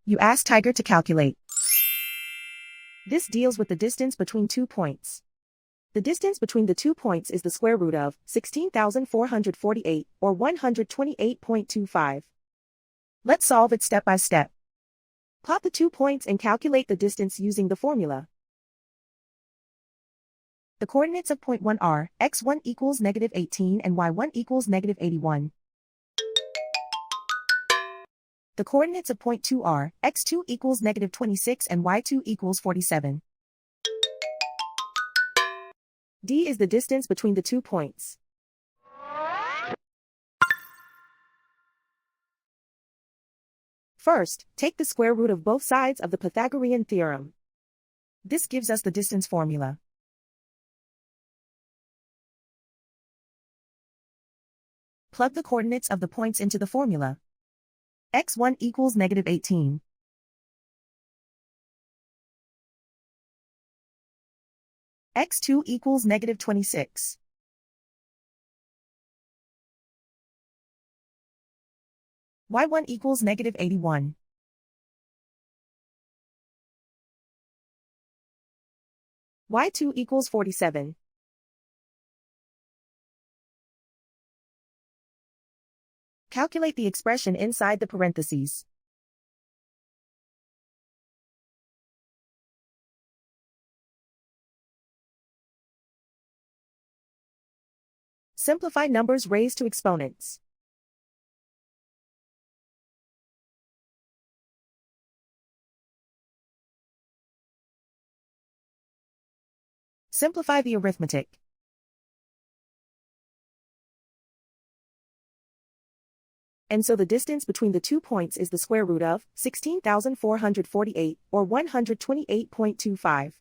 You ask Tiger to calculate. This deals with the distance between 2 points. The distance between the 2 points is the square root of 16,448, or 128.25. Let's solve it step by step. Plot the 2 points and calculate the distance using the formula. The coordinates of point 1 are x1 equals -18 and y1 equals -81. The coordinates of point 2 are x2 equals -26 and y2 equals 47. D is the distance between the 2 points. First, take the square root of both sides of the Pythagorean theorem. This gives us the distance formula. Plug the coordinates of the points into the formula. x1 equals -18. x2 equals -26. y1 equals -81. y2 equals 47. Calculate the expression inside the parentheses. Simplify numbers raised to exponents. Simplify the arithmetic. And so the distance between the 2 points is the square root of 16,448, or 128.25.